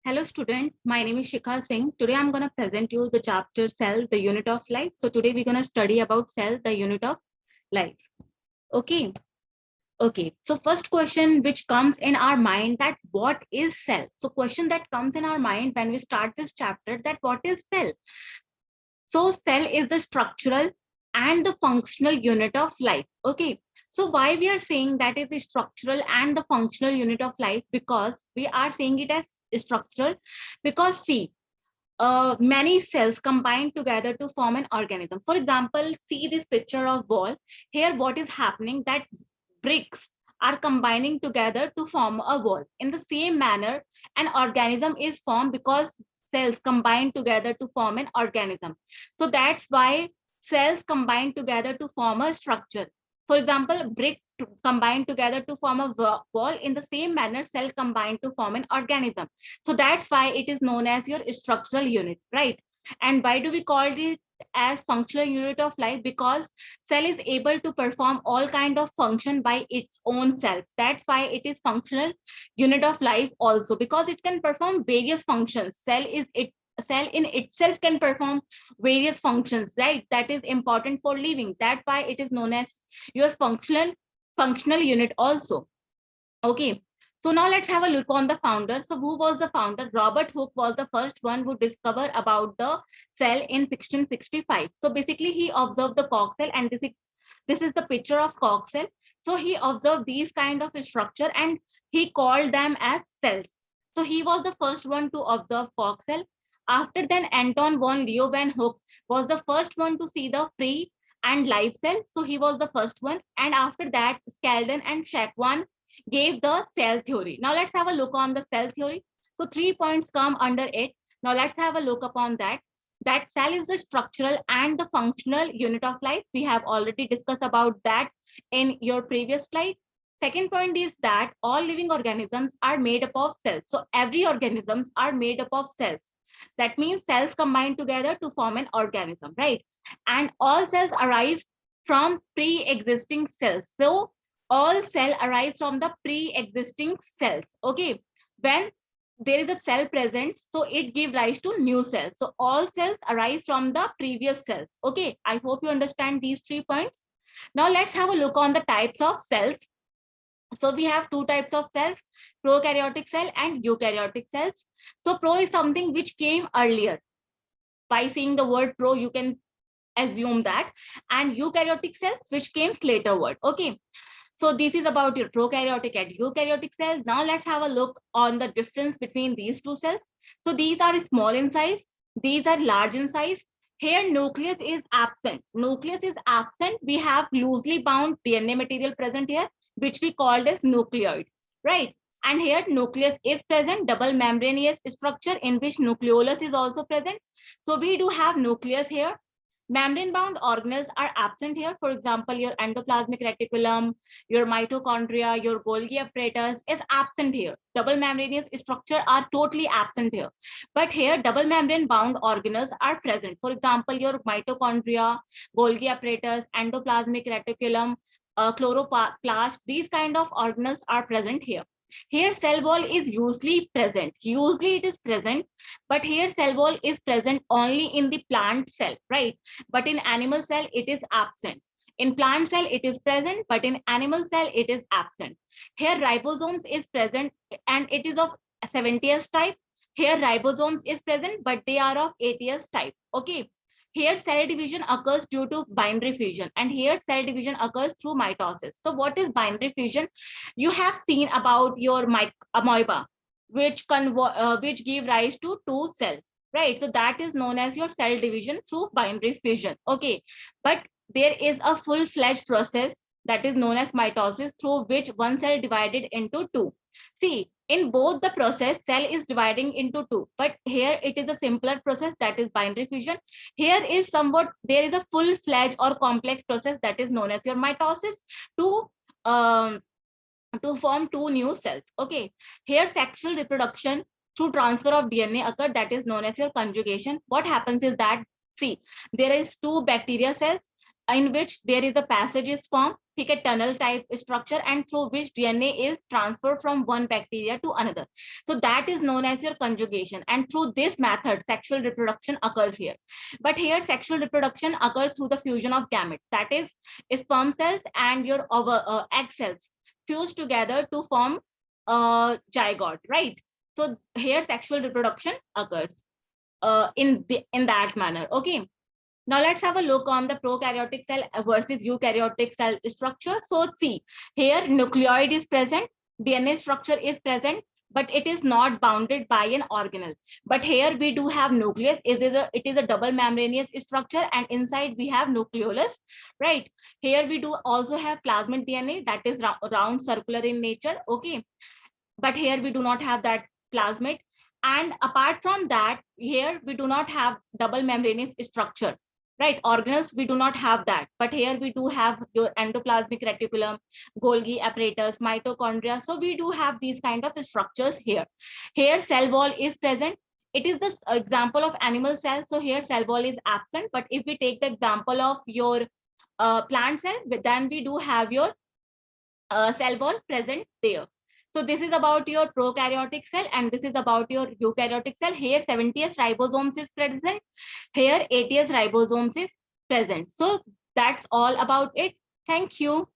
Hello student, my name is Shikha Singh. Today I'm going to present you the chapter Cell, the Unit of Life. So today we're going to study about cell, the unit of life. Okay. Okay. So first question which comes in our mind, that what is cell? So question that comes in our mind when we start this chapter, that what is cell? So cell is the structural and the functional unit of life. Okay. So why we are saying that is the structural and the functional unit of life? Because we are saying it as structural because see, many cells combine together to form an organism. For example, see this picture of wall. Here what is happening, that bricks are combining together to form a wall. In the same manner, an organism is formed because cells combine together to form an organism. So that's why cells combine together to form a structure. For example, brick combine together to form a wall. In the same manner, cell combine to form an organism. So that's why it is known as your structural unit, right? And why do we call it as functional unit of life? Because cell is able to perform all kind of function by its own self. That's why it is functional unit of life also, because it can perform various functions. Cell in itself can perform various functions, right? That is important for living. That's why it is known as your functional unit also. Okay. So now let's have a look on the founder. So who was the founder? Robert Hooke was the first one who discovered about the cell in 1665. So basically he observed the Koch cell, and this is the picture of Koch cell. So he observed these kind of structure and he called them as cells. So he was the first one to observe Koch cell. After then, Anton von Leeuwenhoek was the first one to see the free and live cell. So he was the first one. And after that, Skeldon and Schwann gave the cell theory. Now let's have a look on the cell theory. So 3 points come under it. Now let's have a look upon that. That cell is the structural and the functional unit of life. We have already discussed about that in your previous slide. Second point is that all living organisms are made up of cells. So every organisms are made up of cells. That means cells combine together to form an organism, right? And all cells arise from pre-existing cells. So all cell arise from the pre-existing cells. Okay. When there is a cell present, so it gives rise to new cells. So all cells arise from the previous cells. Okay. I hope you understand these 3 points. Now let's have a look on the types of cells. So we have 2 types of cells, prokaryotic cell and eukaryotic cells. So pro is something which came earlier. By seeing the word pro, you can assume that. And eukaryotic cells, which came later word. Okay. So this is about your prokaryotic and eukaryotic cells. Now let's have a look on the difference between these 2 cells. So these are small in size. These are large in size. Here nucleus is absent. Nucleus is absent. We have loosely bound DNA material present here, which we called as nucleoid, right? And here nucleus is present, double membranous structure in which nucleolus is also present. So we do have nucleus here. Membrane-bound organelles are absent here. For example, your endoplasmic reticulum, your mitochondria, your Golgi apparatus is absent here. Double membranous structure are totally absent here. But here, double membrane-bound organelles are present. For example, your mitochondria, Golgi apparatus, endoplasmic reticulum, chloroplast, these kind of organelles are present here. Here cell wall is usually present. Usually it is present, but here cell wall is present only in the plant cell, right? But in animal cell, it is absent. In plant cell, it is present, but in animal cell, it is absent. Here ribosomes is present and it is of 70s type. Here ribosomes is present, but they are of 80s type. Okay. Here cell division occurs due to binary fission, and here cell division occurs through mitosis. So what is binary fission? You have seen about your amoeba, which give rise to 2 cells, right? So that is known as your cell division through binary fission. Okay, but there is a full-fledged process that is known as mitosis, through which one cell divided into 2. See, in both the process, cell is dividing into 2, but here it is a simpler process, that is binary fission. Here is there is a full-fledged or complex process that is known as your mitosis to form 2 new cells. Okay, here sexual reproduction through transfer of DNA occur, that is known as your conjugation. What happens is that, see, there is 2 bacterial cells. in which there is a passage is formed, ठीक है, tunnel type structure, and through which DNA is transferred from one bacteria to another. So that is known as your conjugation, and through this method sexual reproduction occurs here. But here sexual reproduction occurs through the fusion of gametes, that is sperm cells and your egg cells fuse together to form zygote, right? So here sexual reproduction occurs in that manner. Okay, now let's have a look on the prokaryotic cell versus eukaryotic cell structure. So see, here nucleoid is present, DNA structure is present, but it is not bounded by an organelle. But here we do have nucleus. It is a double membranous structure, and inside we have nucleolus, right? Here we do also have plasmid DNA that is round circular in nature. Okay, but here we do not have that plasmid. And apart from that, here we do not have double membranous structure, right? Organelles, we do not have that, but here we do have your endoplasmic reticulum, Golgi apparatus, mitochondria. So we do have these kind of structures here. Here cell wall is present. It is the example of animal cell, so here cell wall is absent. But if we take the example of your plant cell, then we do have your cell wall present there. So this is about your prokaryotic cell, and this is about your eukaryotic cell. Here 70S ribosomes is present. Here 80S ribosomes is present. So that's all about it. Thank you.